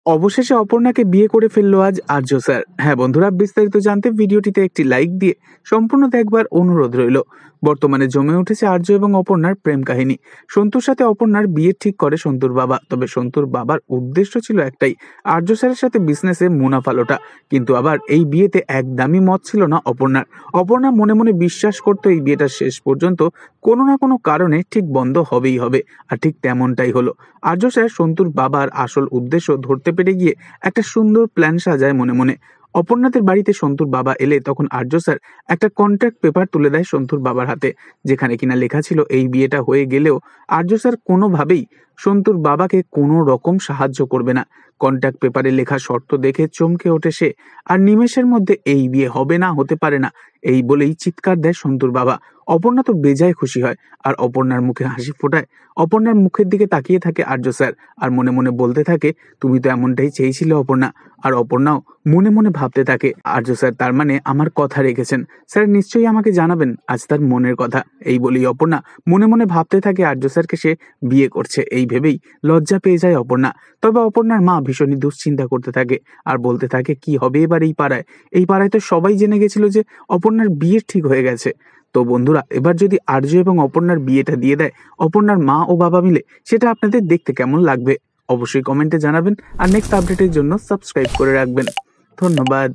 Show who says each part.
Speaker 1: অবশেষে অপর্ণাকে বিয়ে করে ফেললো আজ আর্য স্যার। হ্যাঁ বন্ধুরা, বিস্তারিত জানতে ভিডিওটিতে একটি লাইক দিয়ে সম্পূর্ণ দেখবার অনুরোধ রইল। বর্তমানে জমে উঠেছে আর্য এবং অপর্ণার প্রেম কাহিনী। সন্তুর সাথে অপর্ণার বিয়ে ঠিক করে সন্তুর বাবা। তবে সন্তুর বাবার উদ্দেশ্য ছিল একটাই, আর্য স্যারের সাথে বিজনেসে মুনাফা লোটা। কিন্তু আবার এই বিয়েতে একদমই মত ছিল না অপর্ণার। অপর্ণা মনে মনে বিশ্বাস করতো এই বিয়েটা শেষ পর্যন্ত কোনো না কোনো কারণে ঠিক বন্ধ হবেই হবে। আর ঠিক তেমনটাই হলো। আর্য স্যার সন্তুর বাবার আসল উদ্দেশ্য ধরতে পেরে গিয়ে একটা সুন্দর প্ল্যান সাজায় মনে মনে। অপর্ণাদের বাড়িতে সন্তুর বাবা এলে তখন আর্য স্যার একটা কন্ট্রাক্ট পেপার তুলে দেয় সন্তুর বাবার হাতে, যেখানে কিনা লেখা ছিল এই বিয়েটা হয়ে গেলেও আর্য স্যার কোনোভাবেই সন্তুর বাবাকে কোনো রকম সাহায্য করবে না। কন্ট্রাক্ট পেপারে লেখা শর্ত দেখে চমকে ওঠে সে। আর নিমেষের মধ্যে এই বিয়ে হবে না, হতে পারে না, এই বলেই চিৎকার দেয় সন্তুর বাবা। অপর্ণা তো বেজায় খুশি হয় আর অপর্ণার মুখে হাসি ফোটায়। অপর্ণার মুখের দিকে তাকিয়ে থাকে আর্য স্যার আর মনে মনে বলতে থাকে, তুমি তো এমনটাই চেয়েছিলে অপর্ণা। আর অপর্ণাও মনে মনে ভাবতে থাকে, আর্য স্যার তার মানে আমার কথা রেখেছেন, স্যার নিশ্চয়ই আমাকে জানাবেন আজ তার মনের কথা। এই বলেই অপর্ণা মনে মনে ভাবতে থাকে আর্য স্যারকে সে বিয়ে করছে। এই ভেবেই লজ্জা পেয়ে যায় অপর্ণা। তবে অপর্ণার মা ভীষণই দুশ্চিন্তা করতে থাকে আর বলতে থাকে, কি হবে এবার এই পাড়ায়? এই পাড়ায় তো সবাই জেনে গেছিল যে অপর্ণার বিয়ে ঠিক হয়ে গেছে। তো বন্ধুরা, এবার যদি আর্য এবং অপর্ণার বিয়েটা দিয়ে দেয় অপর্ণার মা ও বাবা মিলে, সেটা আপনাদের দেখতে কেমন লাগবে অবশ্যই কমেন্টে জানাবেন। আর নেক্সট আপডেটের জন্য সাবস্ক্রাইব করে রাখবেন। ধন্যবাদ।